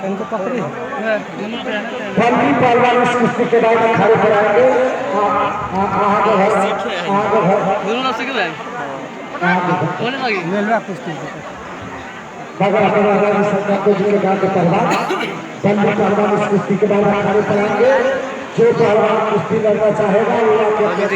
इनको पकड़ी फलनी पहलवान इस कुश्ती के बाद खड़े कराएंगे। मेलवा कुश्ती सरकार को जिसके गांव के पहलवान फलनी पहलवान इस कुश्ती के बाद खड़े कराएंगे। जो पहलवान कुश्ती लड़ना चाहेगा वो आके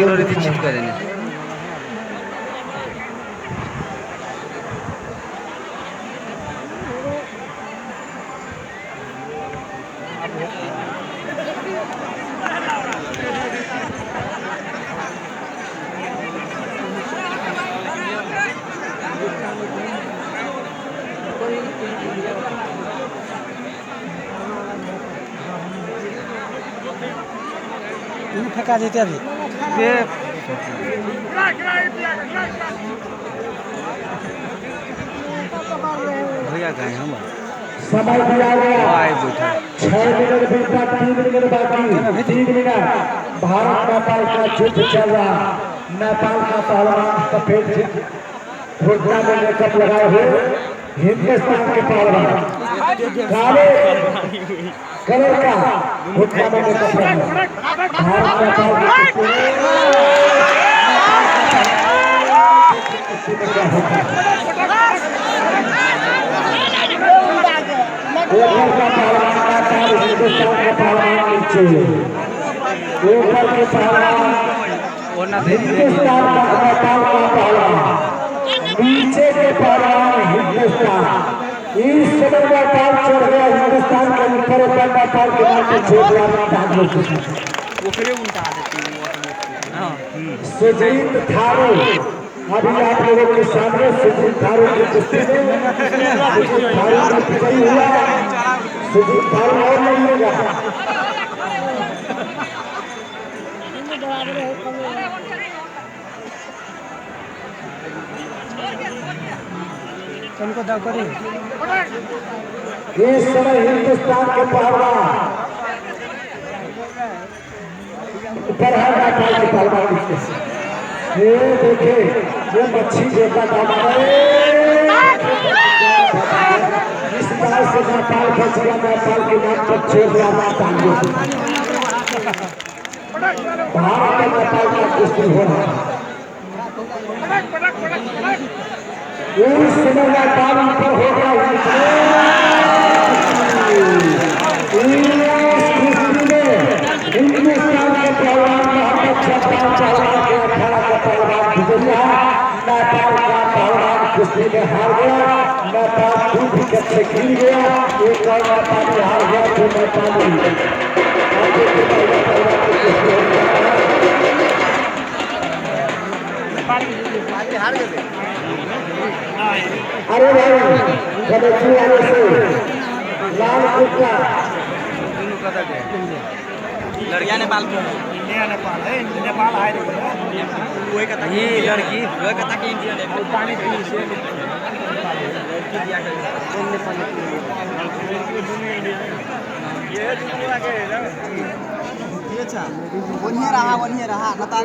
फेंका देते अभी भैया गए हम समय दिया गया 6 मिनट बीता 3 मिनट बाकी 3 मिनट भारत नेपाल का युद्ध चल रहा। नेपाल का पहलवान सफेद घुटना में मेकअप लगाए हुए हिंदुस्तान के पहलवान काले कलर का घुटना में मेकअप लगाए भारत नेपाल ऊपर का पहलवान का ताल हिंदुस्तान के पहलवान नीचे ऊपर के पहलवान हिंदुस्तान का नेपाल का पहलवान नीचे के पहलवान हिंदुस्तान। इस समय नेपाल चढ़ गया हिंदुस्तान के ऊपर नेपाल के नाम पे छोड़ दिया सुजीत थारू। अभी आप लोगों के सामने सुजीत थारू की कुश्ती में सुजीत थारू का विजयी हुआ। सुजीत थारू और नहीं होगा। उनको दाव करी इस समय हिंदुस्तान के पहलवान ऊपर है नेपाल के पहलवान। ये देखे ये मच्छी देखा दादा इस तरह से नेपाल बच गया। नेपाल के नाम पर छोड़ दिया भारत और नेपाल का कुश्ती हो रहा है। उस समय नेपाल ऊपर हो गया। हिंदुस्तान के पहलवान नेपाल का पहलवान कुश्ती में हार गया। नेपाल 2 विकेट से गिर गया। एक और नेपाली हार गया। 2 नेपाली हार गए। अरे भाई कबड्डी वाले से लाल कुत्ता लड़कियां नेपाल को नेपाल है नेपाल आए कोई कहता ये लड़की कोई कहता कि इंडिया नेपाल पानी पी से ये अच्छा बढ़िया रहा नता